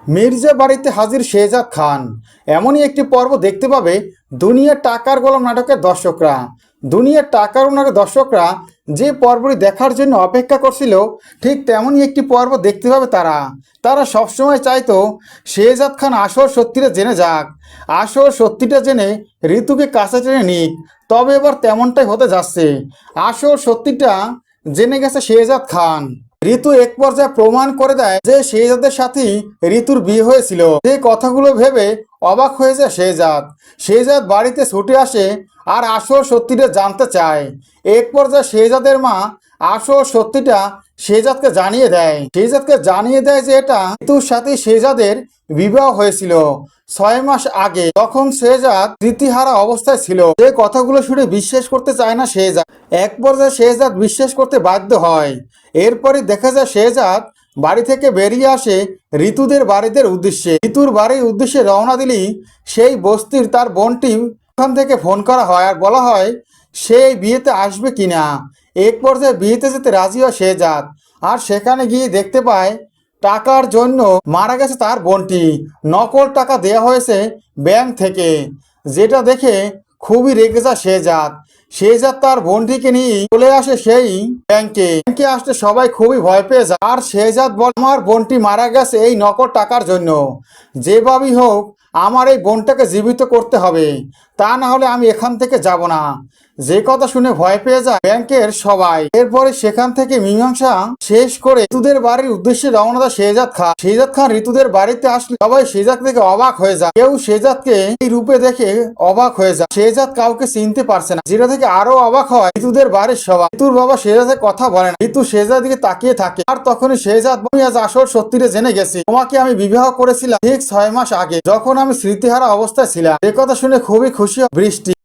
মির্জা বাড়িতে হাজির শেহজাদ খান। এমনই একটি পর্ব দেখতে পাবে দুনিয়ার টাকার গোলাম নাটকের দর্শকরা। দুনিয়ার টাকার নাটকের দর্শকরা যে পর্বটি দেখার জন্য অপেক্ষা করছিল, ঠিক তেমনই একটি পর্ব দেখতে পাবে তারা। তারা সবসময় চাইতো শেহজাদ খান আসল সত্যিটা জেনে যাক, আসল সত্যিটা জেনে ঋতুকে কাছে টেনে নিক। তবে এবার তেমনটাই হতে যাচ্ছে। আসল সত্যিটা জেনে গেছে শেহজাদ খান। ঋতু এক পর্যায়ে প্রমাণ করে দেয় যে শেহজাদের সাথেই ঋতুর বিয়ে হয়েছিল। যে কথাগুলো ভেবে অবাক হয়ে যায় শেহজাদ। শেহজাদ বাড়িতে ছুটে আসে আর আসল সত্যিটা জানতে চায়। এক পর্যায়ে শেহজাদের মা আসল সত্যিটা শেহজাদকে জানিয়ে দেয় যে এটা ঋতুর সাথে শেহজাদের বিবাহ হয়েছিল 6 মাস আগে, তখন শেহজাদ স্মৃতিহারা অবস্থায় ছিল। যে কথাগুলো শুনে বিশ্বাস করতে চায় না শেহজাদ। এক পর্যায়ে শেহজাদ বিশ্বাস করতে বাধ্য হয়। এরপরে দেখা যায় শেহজাদ বাড়ি থেকে বেরিয়ে আসে ঋতুদের বাড়ির উদ্দেশ্যে রওনা দিলেই সেই বস্তির তার বোনটি ওখান থেকে ফোন করা হয় আর বলা হয় সেই বিয়েতে আসবে কিনা। এক পর্যায়ে বিয়েতে যেতে রাজি হয় শেহজাদ, আর সেখানে গিয়ে দেখতে পায় টাকার জন্য মারা গেছে তার বোনটি। নকল টাকা দেয়া হয়েছে ব্যাংক থেকে, যেটা দেখে খুবই রেগে যায় শেহজাদ তার বোনটিকে নিয়ে চলে আসে সেই ব্যাংকে আসতে সবাই খুবই ভয় পেয়ে যায়। আর শেহজাদ বলে, আমার বোনটি মারা গেছে এই নকল টাকার জন্য, যেভাবেই হোক আমার এই বোনটাকে জীবিত করতে হবে, তা না হলে আমি এখান থেকে যাব না। যে কথা শুনে ভয় পেয়ে যায় ব্যাংকের সবাই। এরপরে সেখান থেকে মীমাংসা শেষ করে ঋতুদের বাড়ির উদ্দেশ্যে রওনা দেয় শেহজাদ খান ঋতুদের বাড়িতে আসলে সবাই শেহজাদ থেকে অবাক হয়ে যায়। কেউ শেহজাদকে এই রূপে দেখে অবাক হয়ে যায়। শেহজাদ কাউকে চিনতে পারছে না, যেটা থেকে আরো অবাক হয় ঋতুদের বাড়ির সবাই। ঋতুর বাবা শেহজাদের কথা বলে না, ঋতু শেহজাদের দিকে তাকিয়ে থাকে। আর তখনই শেহজাদ বলে, আজ আসল সত্যিটা জেনে গেছি, তোমাকে আমি বিবাহ করেছিলাম ঠিক 6 মাস আগে, যখন আমি স্মৃতিহারা অবস্থায় ছিলাম। এ কথা শুনে খুবই খুশি হয় বৃষ্টি।